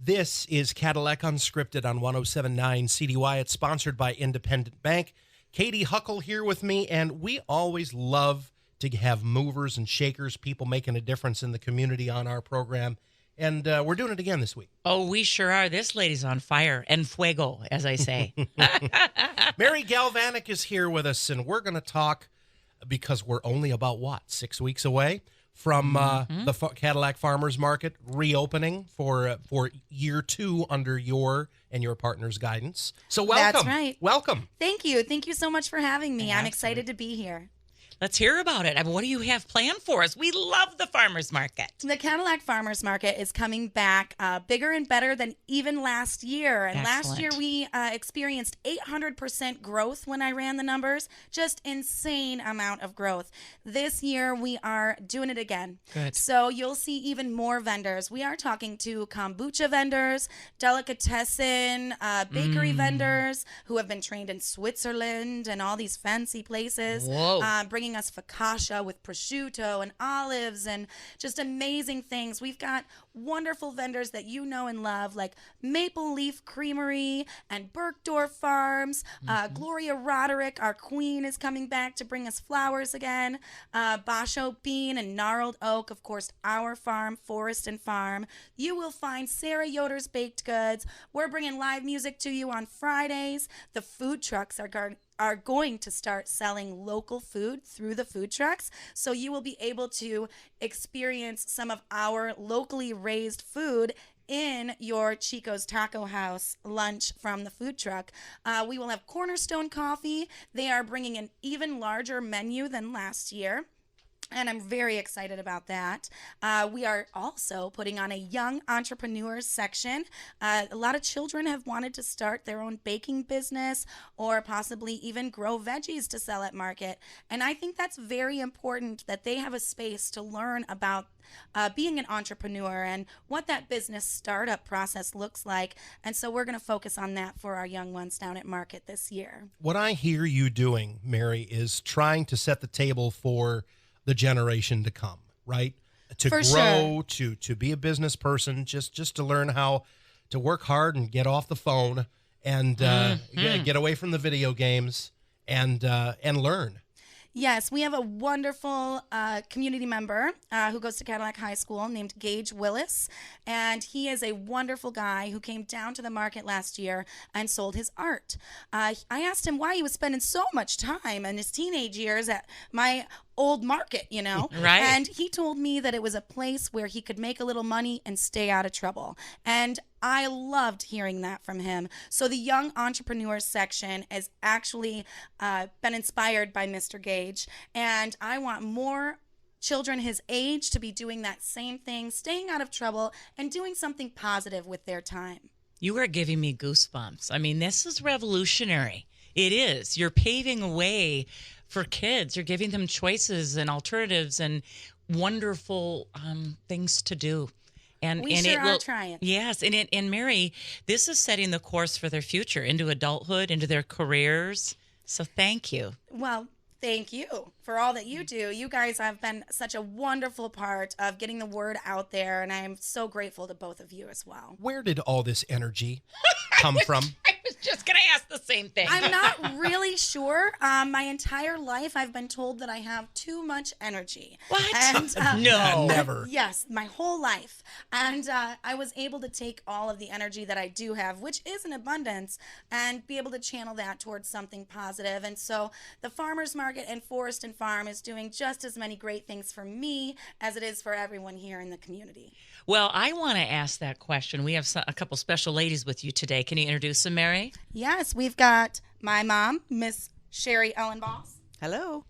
This is Cadillac Unscripted on 107.9 CDY. It's sponsored by Independent Bank. Katy, Huckle here with me, and we always love to have movers and shakers, people making a difference in the community on our program. And we're doing it again this week. Oh, we sure are. This lady's on fire and fuego, as I say. Mary Galvanek is here with us, and we're going to talk, because we're only about, 6 weeks away from the Cadillac Farmers Market reopening for year 2 under your and your partner's guidance. So welcome. That's right. Welcome. Thank you. Thank you so much for having me. Yeah, I'm excited to be here. Let's hear about it. I mean, what do you have planned for us? We love the farmers market. The Cadillac Farmers Market is coming back bigger and better than even last year. And last year we experienced 800% growth when I ran the numbers. Just insane amount of growth. This year we are doing it again. Good. So you'll see even more vendors. We are talking to kombucha vendors, delicatessen, bakery vendors who have been trained in Switzerland and all these fancy places. Whoa. Bringing us focaccia with prosciutto and olives and just amazing things. We've got wonderful vendors that you know and love, like Maple Leaf Creamery and Bergdorf Farms. Gloria Roderick, our queen, is coming back to bring us flowers again. Basho Bean and Gnarled Oak, of course, our farm, Forest and Farm. You will find Sarah Yoder's Baked Goods. We're bringing live music to you on Fridays. The food trucks are going to start selling local food through the food trucks. So you will be able to experience some of our locally raised food in your Chico's Taco House lunch from the food truck. We will have Cornerstone Coffee. They are bringing an even larger menu than last year, and I'm very excited about that. We are also putting on a young entrepreneurs section. A lot of children have wanted to start their own baking business or possibly even grow veggies to sell at market. And I think that's very important that they have a space to learn about being an entrepreneur and what that business startup process looks like. And so we're going to focus on that for our young ones down at market this year. What I hear you doing, Mary, is trying to set the table for the generation to come, right? To For grow, to be a business person, just to learn how to work hard and get off the phone and get away from the video games and learn. Yes, we have a wonderful community member who goes to Cadillac High School named Gage Willis, and he is a wonderful guy who came down to the market last year and sold his art. I asked him why he was spending so much time in his teenage years at my old market, you know? Right. And he told me that it was a place where he could make a little money and stay out of trouble. And I loved hearing that from him. So the Young Entrepreneurs section has actually been inspired by Mr. Gage. And I want more children his age to be doing that same thing, staying out of trouble and doing something positive with their time. You are giving me goosebumps. I mean, this is revolutionary. It is. You're paving a way for kids. You're giving them choices and alternatives and wonderful things to do. And We and sure it will, are trying. Yes, and Mary, this is setting the course for their future into adulthood, into their careers. So thank you. Well, thank you for all that you do. You guys have been such a wonderful part of getting the word out there, and I'm so grateful to both of you as well. Where did all this energy come from? I was just going to ask the same thing. I'm not really sure. My entire life, I've been told that I have too much energy. What? And, No. Never. Yes, my whole life. And I was able to take all of the energy that I do have, which is an abundance, and be able to channel that towards something positive. And so the Farmers Market and Forest and Farm is doing just as many great things for me as it is for everyone here in the community. Well, I want to ask that question. We have a couple special ladies with you today. Can you introduce them, Mary? Yes, we've got my mom, Miss Sherry Ellen Boss. Hello.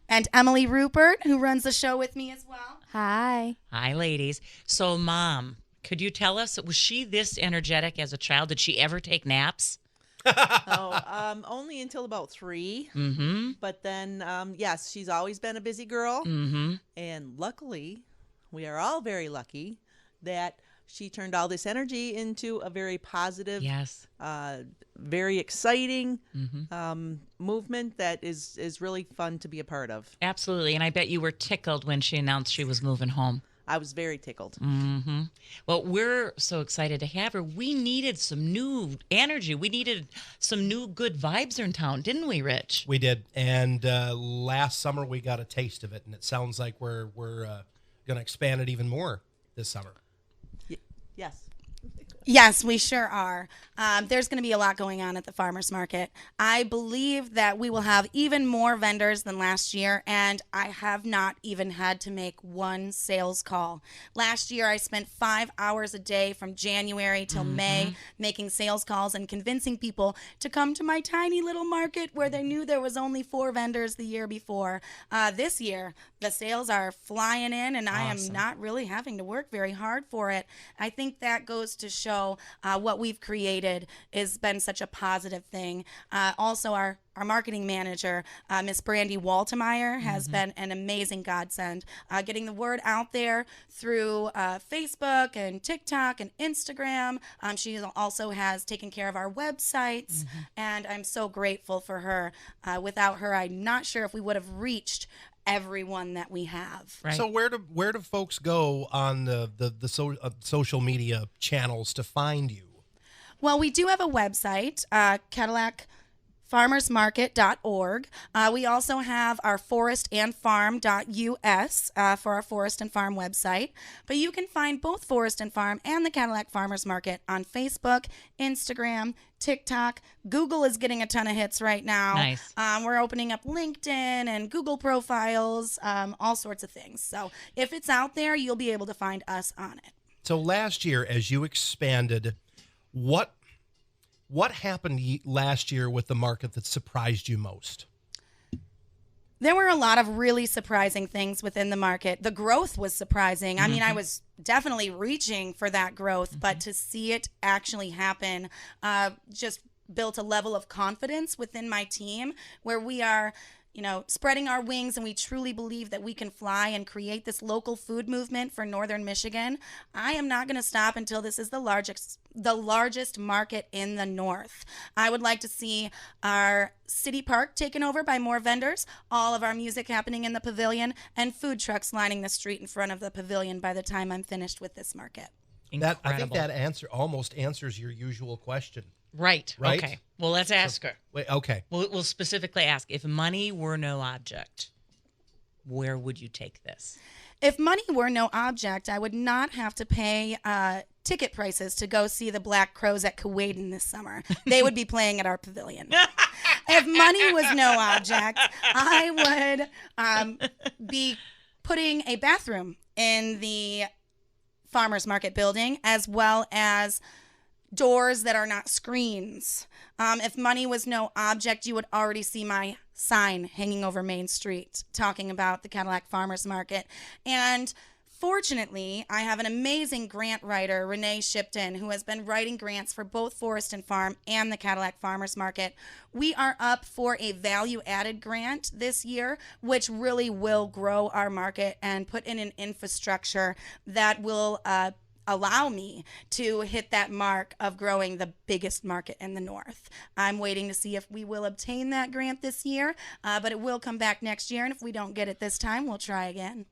And Emily Rupert, who runs the show with me as well. Hi. Hi, ladies. So, Mom, could you tell us, was she this energetic as a child? Did she ever take naps? Only until about 3. Mm-hmm. But then, yes, she's always been a busy girl. Mm-hmm. And luckily, we are all very lucky that she turned all this energy into a very positive, Yes. very exciting movement that is really fun to be a part of. Absolutely. And I bet you were tickled when she announced she was moving home. I was very tickled. Mm-hmm. Well, we're so excited to have her. We needed some new energy. We needed some new good vibes in town, didn't we, Rich? We did. And last summer we got a taste of it, and it sounds like we're going to expand it even more this summer. Yes. Yes, we sure are. There's going to be a lot going on at the farmers market. I believe that we will have even more vendors than last year, and I have not even had to make one sales call. Last year, I spent 5 hours a day from January till May making sales calls and convincing people to come to my tiny little market where they knew there was only 4 vendors the year before. This year, the sales are flying in, and I am not really having to work very hard for it. I think that goes to show what we've created has been such a positive thing. Also, our marketing manager, Miss Brandy Waltemeyer, has been an amazing godsend. Getting the word out there through Facebook and TikTok and Instagram. She also has taken care of our websites, and I'm so grateful for her. Without her, I'm not sure if we would have reached everyone that we have. Right. So where do folks go on the social media channels to find you? Well, we do have a website, Cadillac farmersmarket.org. We also have our forestandfarm.us for our Forest and Farm website. But you can find both Forest and Farm and the Cadillac Farmers Market on Facebook, Instagram, TikTok. Google is getting a ton of hits right now. Nice. We're opening up LinkedIn and Google profiles, all sorts of things. So if it's out there, you'll be able to find us on it. So last year, as you expanded, what happened last year with the market that surprised you most? There were a lot of really surprising things within the market. The growth was surprising. I mean, I was definitely reaching for that growth, but to see it actually happen just built a level of confidence within my team where we are, spreading our wings, and we truly believe that we can fly and create this local food movement for Northern Michigan. I am not going to stop until this is the largest market in the North. I would like to see our city park taken over by more vendors, all of our music happening in the pavilion, and food trucks lining the street in front of the pavilion by the time I'm finished with this market. I think that answer almost answers your usual question. Right. Right? Okay. Well, let's ask her. Wait, okay. We'll specifically ask, if money were no object, where would you take this? If money were no object, I would not have to pay ticket prices to go see the Black Crows at Kuwaitan this summer. They would be playing at our pavilion. If money was no object, I would be putting a bathroom in the farmers market building, as well as doors that are not screens. If money was no object, you would already see my sign hanging over Main Street talking about the Cadillac Farmers Market. And fortunately, I have an amazing grant writer, Renee Shipton, who has been writing grants for both Forest and Farm and the Cadillac Farmers Market. We are up for a value-added grant this year, which really will grow our market and put in an infrastructure that will allow me to hit that mark of growing the biggest market in the North. I'm waiting to see if we will obtain that grant this year, but it will come back next year, and if we don't get it this time, we'll try again.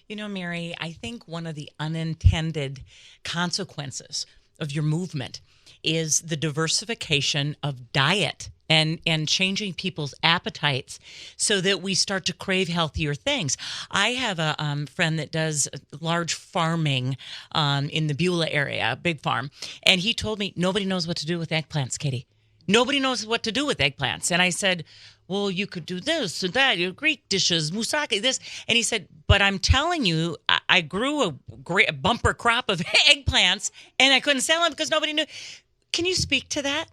Mary, I think one of the unintended consequences of your movement is the diversification of diet and changing people's appetites so that we start to crave healthier things. I have a friend that does large farming in the Beulah area, a big farm, and he told me nobody knows what to do with eggplants, Katy. Nobody knows what to do with eggplants. And I said, well, you could do this and that, your Greek dishes, moussaka, this. And he said, but I'm telling you, I grew a great bumper crop of eggplants and I couldn't sell them because nobody knew. Can you speak to that?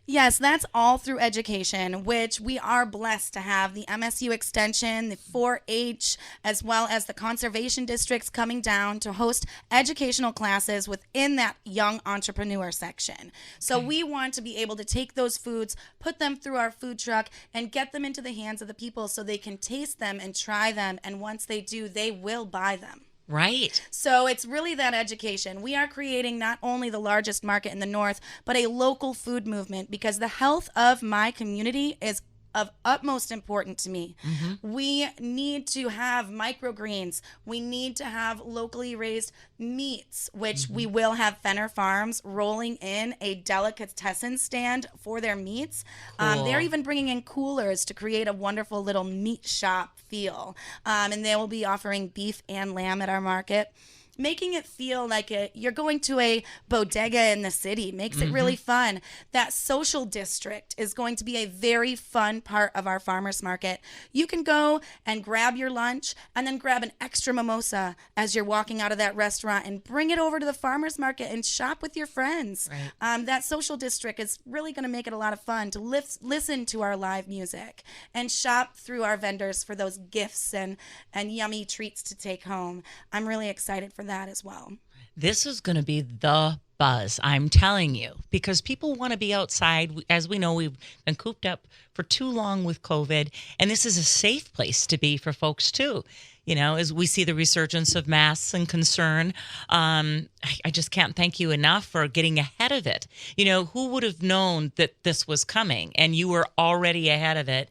Yes, that's all through education, which we are blessed to have the MSU Extension, the 4-H, as well as the conservation districts coming down to host educational classes within that young entrepreneur section. So we want to be able to take those foods, put them through our food truck, and get them into the hands of the people so they can taste them and try them. And once they do, they will buy them. Right. So it's really that education. We are creating not only the largest market in the North, but a local food movement, because the health of my community is of utmost importance to me. We need to have microgreens. We need to have locally raised meats, which we will have Fenner Farms rolling in a delicatessen stand for their meats. Cool. They're even bringing in coolers to create a wonderful little meat shop feel. And they will be offering beef and lamb at our market. Making it feel like you're going to a bodega in the city makes it really fun. That social district is going to be a very fun part of our farmers market. You can go and grab your lunch and then grab an extra mimosa as you're walking out of that restaurant and bring it over to the farmers market and shop with your friends. Right. That social district is really going to make it a lot of fun to listen to our live music and shop through our vendors for those gifts and yummy treats to take home. I'm really excited for that as well. This is going to be the buzz, I'm telling you, because people want to be outside. As we know, we've been cooped up for too long with COVID, and this is a safe place to be for folks too. You know, as we see the resurgence of masks and concern, I just can't thank you enough for getting ahead of it. You know, who would have known that this was coming, and you were already ahead of it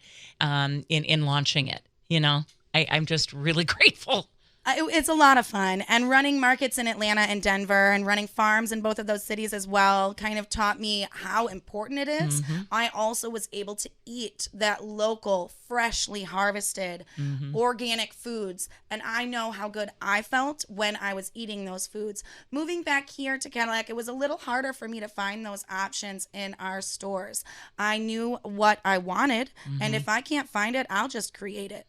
in launching it. You know, I'm just really grateful. It's a lot of fun, and running markets in Atlanta and Denver and running farms in both of those cities as well kind of taught me how important it is. I also was able to eat that local, freshly harvested, organic foods, and I know how good I felt when I was eating those foods. Moving back here to Cadillac, it was a little harder for me to find those options in our stores. I knew what I wanted, and if I can't find it, I'll just create it.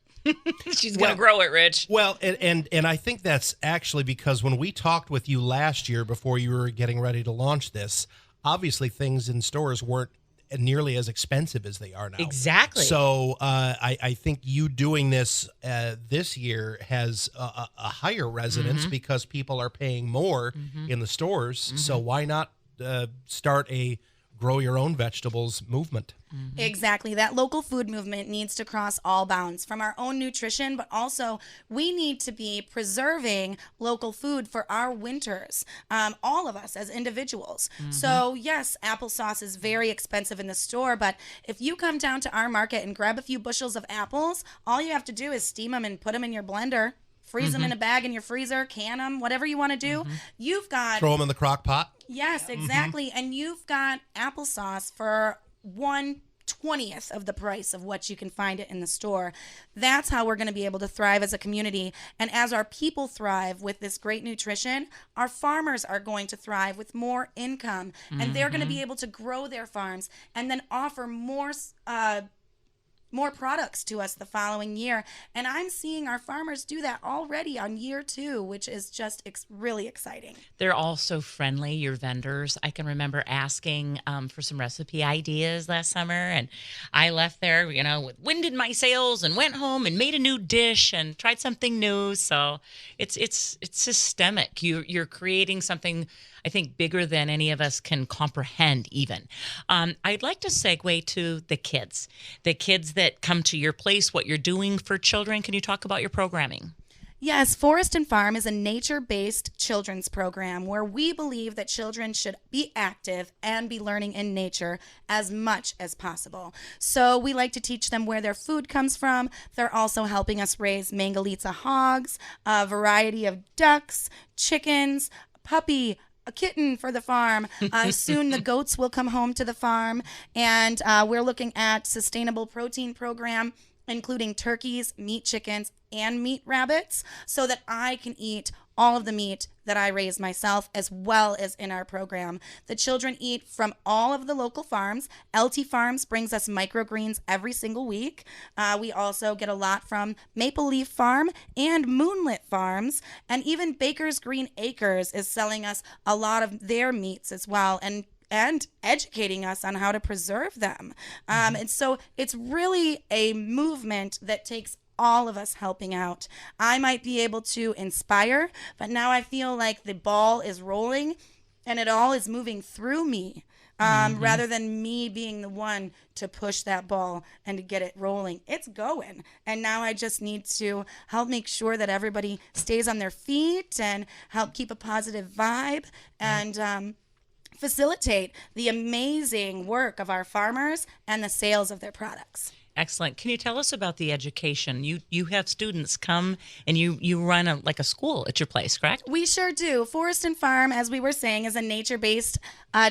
She's going to grow it, Rich. Well, and I think that's actually because when we talked with you last year before you were getting ready to launch this, obviously things in stores weren't nearly as expensive as they are now. Exactly. So I think you doing this this year has a higher resonance because people are paying more in the stores. So why not start a grow your own vegetables movement? Exactly. That local food movement needs to cross all bounds from our own nutrition, but also we need to be preserving local food for our winters, all of us as individuals. So yes, applesauce is very expensive in the store, but if you come down to our market and grab a few bushels of apples, all you have to do is steam them and put them in your blender. Freeze them in a bag in your freezer, can them, whatever you want to do. You've got... Throw them in the crock pot? Yes, exactly. And you've got applesauce for 1/20th of the price of what you can find it in the store. That's how we're going to be able to thrive as a community. And as our people thrive with this great nutrition, our farmers are going to thrive with more income. And they're going to be able to grow their farms and then offer more products to us the following year. And I'm seeing our farmers do that already on year 2, which is just really exciting. They're all so friendly, your vendors. I can remember asking for some recipe ideas last summer, and I left there, you know, with wind in my sails and went home and made a new dish and tried something new. So it's systemic. You're creating something, I think, bigger than any of us can comprehend even. I'd like to segue to the kids that come to your place, what you're doing for children. Can you talk about your programming? Yes, Forest and Farm is a nature-based children's program where we believe that children should be active and be learning in nature as much as possible. So we like to teach them where their food comes from. They're also helping us raise Mangalitsa hogs, a variety of ducks, chickens, puppy, a kitten for the farm. Soon the goats will come home to the farm, and we're looking at sustainable protein program, including turkeys, meat chickens, and meat rabbits, so that I can eat all of the meat that I raise myself, as well as in our program. The children eat from all of the local farms. LT Farms brings us microgreens every single week. We also get a lot from Maple Leaf Farm and Moonlit Farms, and even Baker's Green Acres is selling us a lot of their meats as well, and educating us on how to preserve them. And so it's really a movement that takes all of us helping out. I might be able to inspire, but now I feel like the ball is rolling and it all is moving through me, rather than me being the one to push that ball and to get it rolling. It's going. And now I just need to help make sure that everybody stays on their feet and help keep a positive vibe and facilitate the amazing work of our farmers and the sales of their products. Excellent. Can you tell us about the education? You have students come and you run a school at your place, correct? We sure do. Forest and Farm, as we were saying, is a nature-based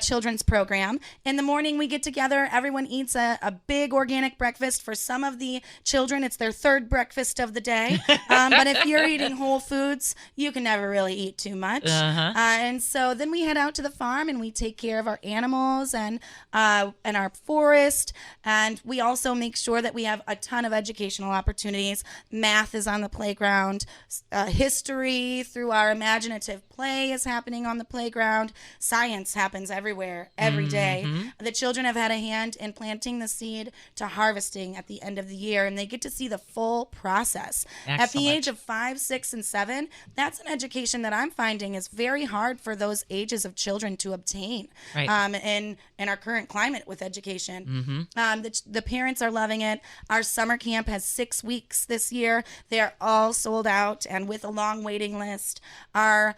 children's program. In the morning, we get together. Everyone eats a big organic breakfast. For some of the children, it's their third breakfast of the day. But if you're eating whole foods, you can never really eat too much. And so then we head out to the farm and we take care of our animals and our forest. And we also make sure that we have a ton of educational opportunities. Math is on the playground. History through our imaginative play is happening on the playground. Science happens everywhere, every day. The children have had a hand in planting the seed to harvesting at the end of the year, and they get to see the full process. Excellent. At the age of 5, 6, and 7, that's an education that I'm finding is very hard for those ages of children to obtain. Right. In our current climate with education. The parents are loving it. Our summer camp has 6 weeks this year. They're all sold out and with a long waiting list. Our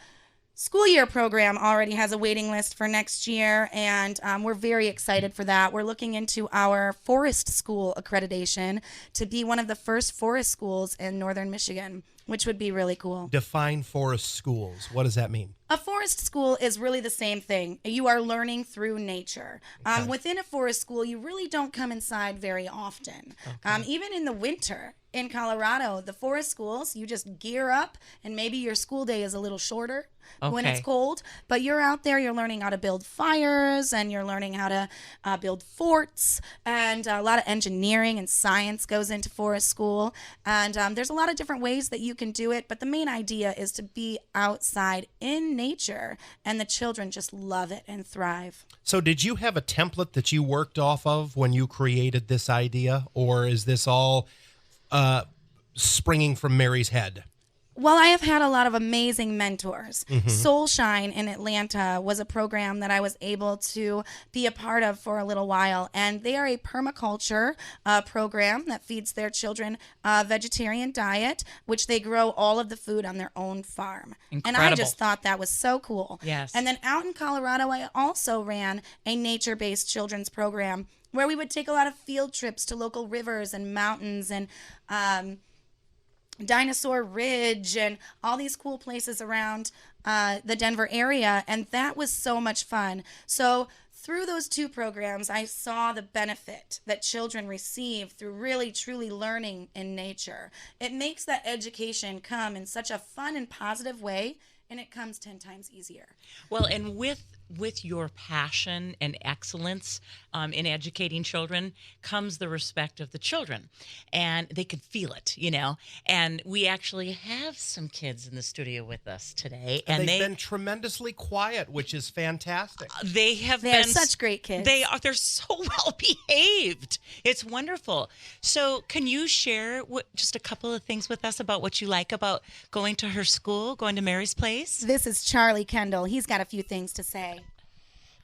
school year program already has a waiting list for next year, and we're very excited for that. We're looking into our forest school accreditation to be one of the first forest schools in northern Michigan, which would be really cool. Define forest schools. What does that mean? A forest school is really the same thing. You are learning through nature. Within a forest school, you really don't come inside very often. Even in the winter in Colorado, the forest schools, you just gear up and maybe your school day is a little shorter when it's cold. But you're out there, you're learning how to build fires and you're learning how to build forts. And a lot of engineering and science goes into forest school. And there's a lot of different ways that you can do it. But the main idea is to be outside in nature, and the children just love it and thrive. So did you have a template that you worked off of when you created this idea, or is this all springing from Mary's head? Well, I have had a lot of amazing mentors. Soul Shine in Atlanta was a program that I was able to be a part of for a little while. And they are a permaculture program that feeds their children a vegetarian diet, which they grow all of the food on their own farm. Incredible. And I just thought that was so cool. Yes. And then out in Colorado, I also ran a nature-based children's program where we would take a lot of field trips to local rivers and mountains and Dinosaur Ridge and all these cool places around the Denver area, and that was so much fun. So through those two programs, I saw the benefit that children receive through really, truly learning in nature. It makes that education come in such a fun and positive way, and it comes 10 times easier. Well, and with your passion and excellence in educating children comes the respect of the children, and they can feel it, and we actually have some kids in the studio with us today, and they've been tremendously quiet, which is fantastic. They are such great kids. They're so well behaved. It's wonderful. So can you share just a couple of things with us about what you like about going to her school, going to Mary's place? This is Charlie Kendall. He's got a few things to say.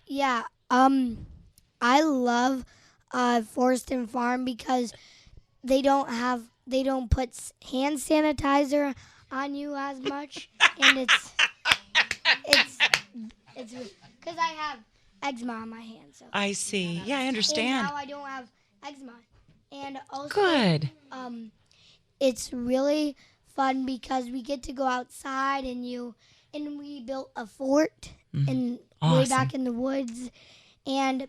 Yeah, I love Forest and Farm because they don't put hand sanitizer on you as much, and it's because I have eczema on my hands. So. I see. Yeah, I understand. And now I don't have eczema, and also good. It's really fun because we get to go outside and we built a fort and way back in the woods, and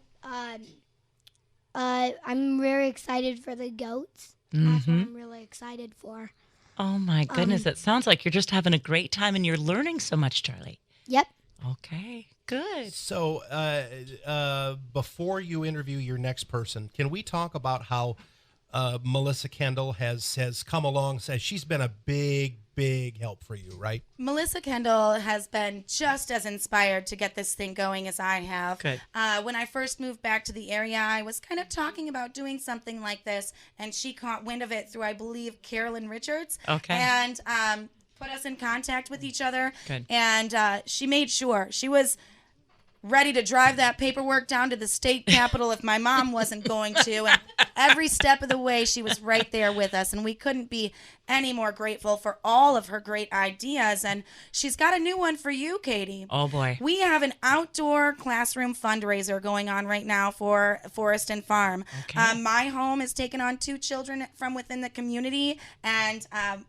I'm very excited for the goats. That's what I'm really excited for. Oh my goodness, it sounds like you're just having a great time and you're learning so much, Charlie. Yep. Okay, good. So before you interview your next person, can we talk about how Melissa Kendall has come along? Says she's been a big help for you, right? Melissa Kendall has been just as inspired to get this thing going as I have. Good. When I first moved back to the area, I was kind of talking about doing something like this, and she caught wind of it through, I believe, Carolyn Richards. Okay. And put us in contact with each other. Good. And she made sure. She was ready to drive that paperwork down to the state capitol if my mom wasn't going to. And every step of the way, she was right there with us. And we couldn't be any more grateful for all of her great ideas. And she's got a new one for you, Katy. Oh, boy. We have an outdoor classroom fundraiser going on right now for Forest and Farm. Okay. My home is taking on 2 children from within the community, and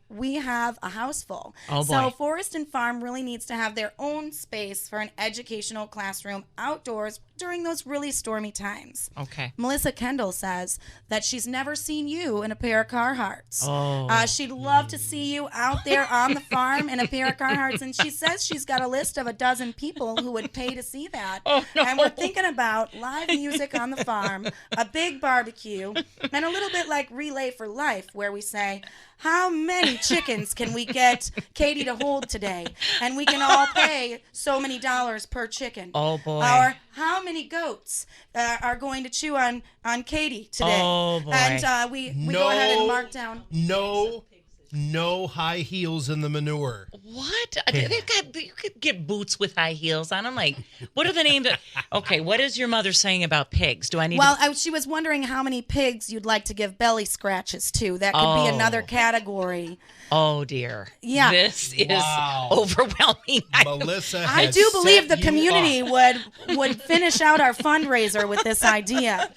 we have a house full. Oh, boy. So Forest and Farm really needs to have their own space for an educational classroom outdoors during those really stormy times. Okay. Melissa Kendall says that she's never seen you in a pair of Carhartts. Oh. She'd love to see you out there on the farm in a pair of Carhartts, and she says she's got a list of a dozen people who would pay to see that. Oh, no. And we're thinking about live music on the farm, a big barbecue, and a little bit like Relay for Life, where we say, how many chickens can we get Katy to hold today? And we can all pay so many dollars per chicken. Oh, boy. Or how many goats are going to chew on Katy today? Oh, boy. And we go ahead and mark down. No high heels in the manure. What? You could get boots with high heels on them. Like, what are the names? Okay, what is your mother saying about pigs? Do I need Well, she was wondering how many pigs you'd like to give belly scratches to. That could be another category. Oh, dear. Yeah. This is Wow. overwhelming. Melissa I has do believe set the you community up. would finish out our fundraiser with this idea.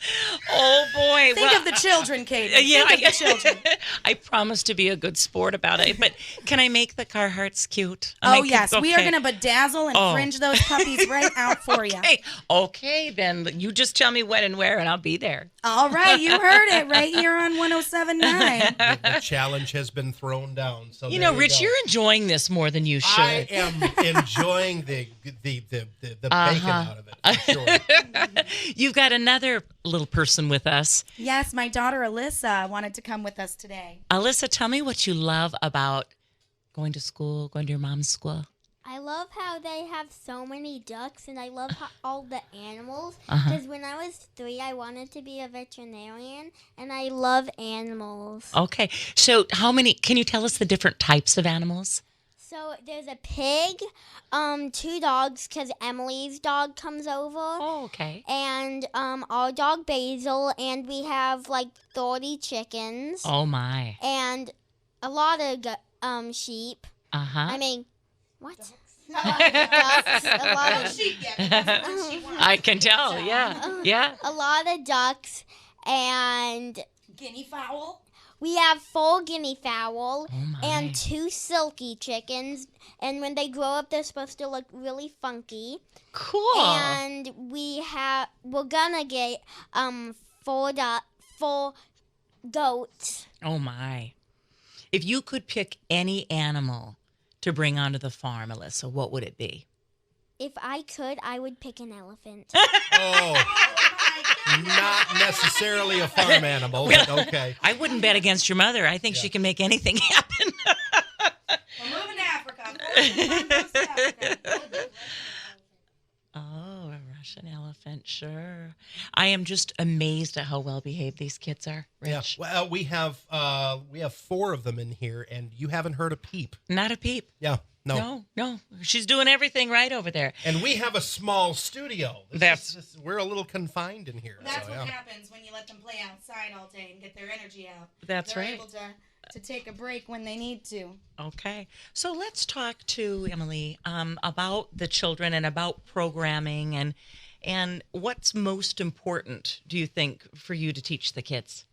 Oh, boy. Think of the children, Katy. Yeah, Think of the children. I promise to be a good sport about it. But can I make the Carhartts cute? Oh, yes. We are going to bedazzle and Oh. fringe those puppies right out for you. Okay, then you just tell me when and where, and I'll be there. All right. You heard it right here on 107.9. The challenge has been thrown down. So You there know, Rich, go. you're enjoying this more than you should. I am enjoying the bacon out of it. For sure. You've got another little person with us. Yes, my daughter Alyssa wanted to come with us today. Alyssa, tell me what you love about going to school, going to your mom's school. I love how they have so many ducks, and I love all the animals. Uh-huh. Because when I was 3, I wanted to be a veterinarian, and I love animals. Okay, so can you tell us the different types of animals? So there's a pig, 2 dogs, because Emily's dog comes over. Oh, okay. And our dog Basil, and we have like 30 chickens. Oh, my. And a lot of sheep. Uh-huh. I mean, what? A lot of ducks. A lot of sheep yet. I can tell, yeah. Yeah. A lot of ducks, and Guinea fowl. we have 4 guinea fowl Oh, my. and 2 silky chickens. And when they grow up, they're supposed to look really funky. Cool. And we're gonna get 4 goats. Oh, my. If you could pick any animal to bring onto the farm, Alyssa, what would it be? If I could, I would pick an elephant. Oh, not necessarily a farm animal, but okay. I wouldn't bet against your mother. I think she can make anything happen. We're moving to Africa. Oh, a Russian elephant, sure. I am just amazed at how well behaved these kids are, Yeah. Rich. Well, we have 4 of them in here, and you haven't heard a peep. Not a peep. Yeah. No. No. She's doing everything right over there. And we have a small studio. We're a little confined in here. That's so, what yeah. happens when you let them play outside all day and get their energy out. That's They're right. able to take a break when they need to. Okay. So let's talk to Emily about the children and about programming and what's most important, do you think, for you to teach the kids?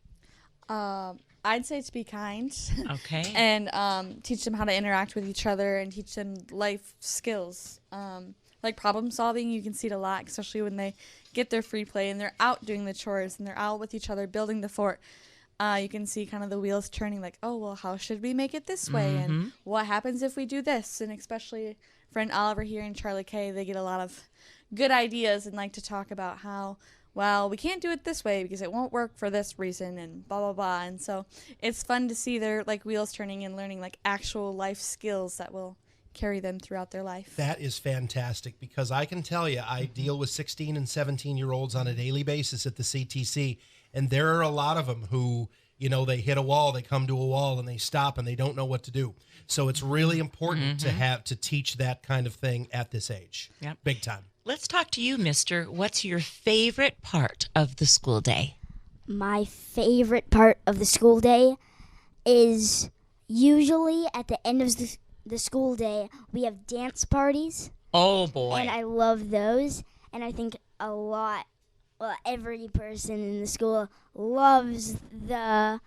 I'd say to be kind. Okay. And teach them how to interact with each other and teach them life skills. Like problem solving, you can see it a lot, especially when they get their free play and they're out doing the chores and they're out with each other building the fort. You can see kind of the wheels turning like, oh, well, how should we make it this way? Mm-hmm. And what happens if we do this? And especially friend Oliver here and Charlie K, they get a lot of good ideas and like to talk about how, well, we can't do it this way because it won't work for this reason and blah, blah, blah. And so it's fun to see their like wheels turning and learning like actual life skills that will carry them throughout their life. That is fantastic because I can tell you, I deal with 16 and 17-year-olds on a daily basis at the CTC, and there are a lot of them who, you know, they hit a wall, they come to a wall, and they stop, and they don't know what to do. So it's really important to teach that kind of thing at this age. Yep. Big time. let's talk to you, mister. What's your favorite part of the school day? My favorite part of the school day is usually at the end of the school day, we have dance parties. Oh, boy. And I love those. And I think every person in the school loves the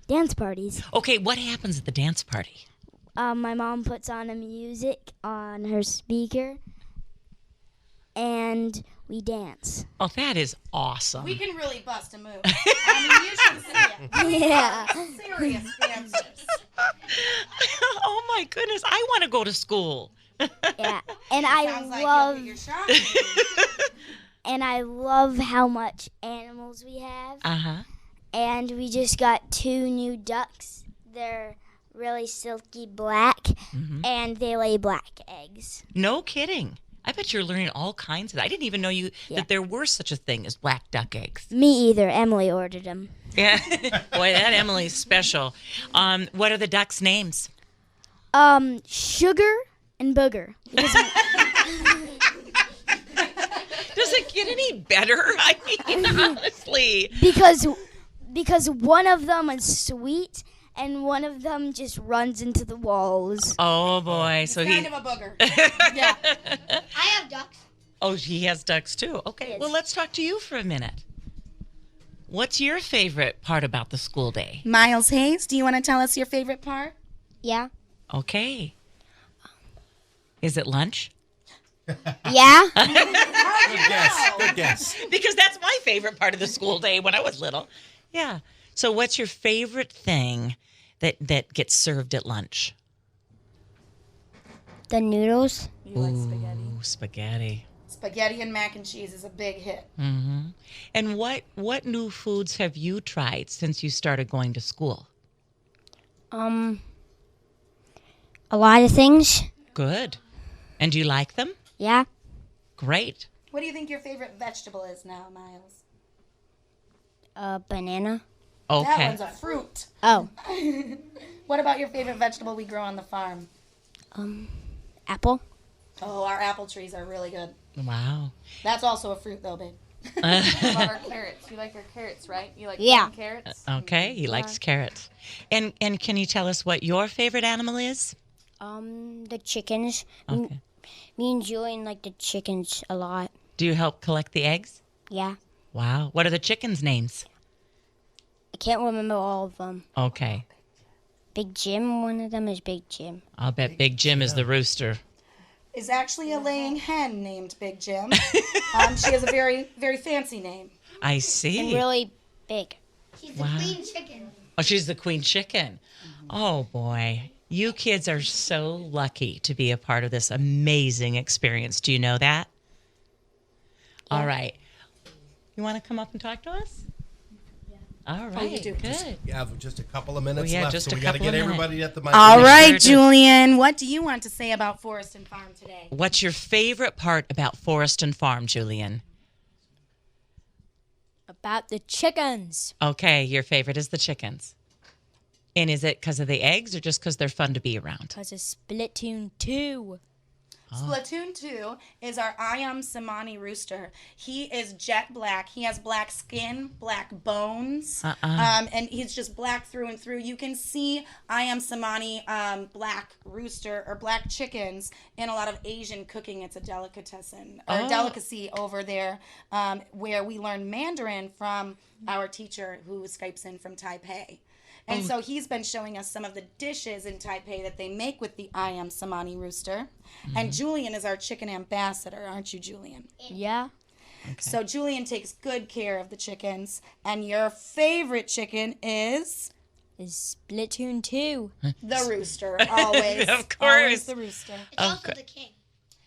dance parties. Okay, what happens at the dance party? My mom puts on a music on her speaker, and we dance. Oh, that is awesome. We can really bust a move. I mean, you should see it. Yeah. Serious dancers. Oh, my goodness. I want to go to school. Yeah. And I Sounds like love you'll get your shopping. and I love how much animals we have. Uh-huh. And we just got 2 new ducks. They're really silky black, and they lay black eggs. No kidding. I bet you're learning all kinds of that. I didn't even know that there were such a thing as black duck eggs. Me either. Emily ordered them. Yeah. Boy, that Emily's special. What are the ducks' names? Sugar and Booger. Does it get any better? I mean, honestly. Because one of them is sweet and one of them just runs into the walls. Oh, boy. So Kind of a booger. Yeah. I have ducks. Oh, he has ducks, too. Okay, Yes. well, let's talk to you for a minute. What's your favorite part about the school day? Miles Hayes, do you want to tell us your favorite part? Yeah. Okay. Is it lunch? Yeah? Good guess. Good guess. Because that's my favorite part of the school day when I was little. Yeah. So what's your favorite thing that gets served at lunch? The noodles. You like spaghetti? Ooh, spaghetti. Spaghetti and mac and cheese is a big hit. Mm-hmm. And what new foods have you tried since you started going to school? A lot of things. Good. And do you like them? Yeah. Great. What do you think your favorite vegetable is now, Miles? Banana. That Okay. one's a fruit. Oh. What about your favorite vegetable we grow on the farm? Apple. Oh, our apple trees are really good. Wow. That's also a fruit, though, babe. What about our carrots? You like our carrots, right? You like Yeah. plain carrots? Okay. He likes carrots. And can you tell us what your favorite animal is? The chickens. Okay. Me and Julian like the chickens a lot. Do you help collect the eggs? Yeah. Wow. What are the chickens' names? I can't remember all of them. Okay. Big Jim, one of them is Big Jim. I'll bet Big Jim is the rooster. Is actually a laying hen named Big Jim. She has a very, very fancy name. I And see. really big. Wow. Oh, she's the queen chicken. Oh, boy. You kids are so lucky to be a part of this amazing experience. Do you know that? All right. You want to come up and talk to us? Yeah. All right. you do. Good. We have just a couple of minutes yeah, left, just so a we got to couple get of everybody at the mic. All We right, sure do. Julian. What do you want to say about Forest and Farm today? What's your favorite part about Forest and Farm, Julian? About the chickens. Okay, your favorite is the chickens. And is it because of the eggs or just because they're fun to be around? Because of Splatoon 2. Splatoon 2 is our Ayam Samani rooster. He is jet black. He has black skin, black bones, and he's just black through and through. You can see Ayam Samani black rooster or black chickens in a lot of Asian cooking. It's a delicatessen or delicacy over there where we learn Mandarin from our teacher who Skypes in from Taipei. And so he's been showing us some of the dishes in Taipei that they make with the Ayam Samani rooster. And Julian is our chicken ambassador, aren't you, Julian? Yeah. So Julian takes good care of the chickens. And your favorite chicken is Is Splatoon 2. the rooster, always. Of course. Always the rooster. It's also the king.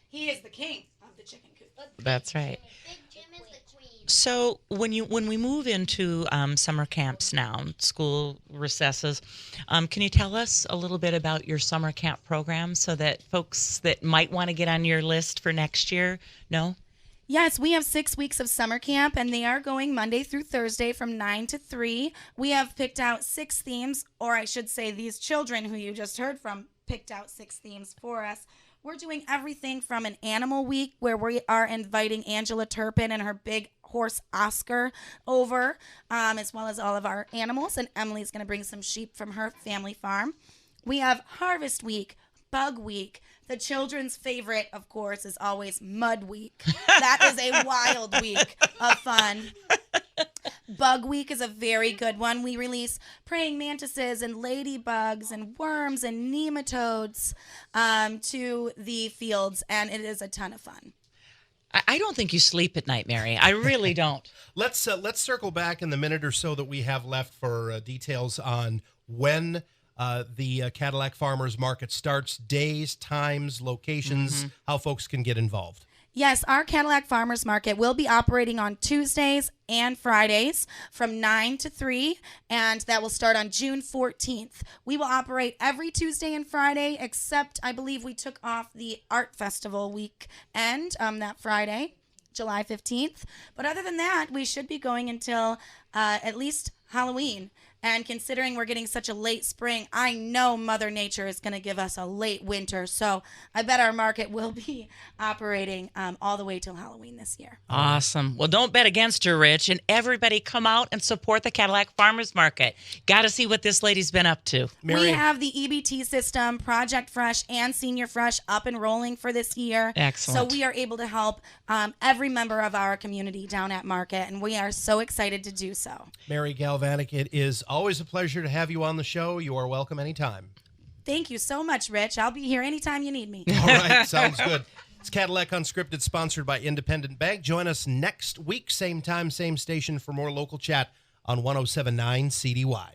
He is the king of the chicken coop. That's right. Big Jim is the queen. So when we move into summer camps now, school recesses, can you tell us a little bit about your summer camp program so that folks that might want to get on your list for next year know? Yes, we have 6 weeks of summer camp, and they are going Monday through Thursday from 9 to 3. We have picked out 6 themes, or I should say these children who you just heard from picked out 6 themes for us. We're doing everything from an animal week where we are inviting Angela Turpin and her big horse Oscar over, as well as all of our animals. And Emily's going to bring some sheep from her family farm. We have Harvest Week, Bug Week. The children's favorite, of course, is always Mud Week. That is a wild week of fun. Bug Week is a very good one. We release praying mantises and ladybugs and worms and nematodes to the fields, and it is a ton of fun. I don't think you sleep at night, Mary. I really don't. Let's circle back in the minute or so that we have left for details on when the Cadillac Farmers Market starts, days, times, locations, how folks can get involved. Yes, our Cadillac Farmers Market will be operating on Tuesdays and Fridays from 9 to 3, and that will start on June 14th. We will operate every Tuesday and Friday, except I believe we took off the Art Festival weekend that Friday, July 15th. But other than that, we should be going until at least Halloween. And considering we're getting such a late spring, I know Mother Nature is going to give us a late winter. So I bet our market will be operating all the way till Halloween this year. Awesome. Well, don't bet against her, Rich. And everybody come out and support the Cadillac Farmers Market. Got to see what this lady's been up to. Mary, we have the EBT system, Project Fresh and Senior Fresh up and rolling for this year. Excellent. So we are able to help every member of our community down at Market, and we are so excited to do so. Mary Galvanek, it is always a pleasure to have you on the show. You are welcome anytime. Thank you so much, Rich. I'll be here anytime you need me. All right, sounds good. It's Cadillac Unscripted, sponsored by Independent Bank. Join us next week, same time, same station, for more local chat on 107.9 CDY.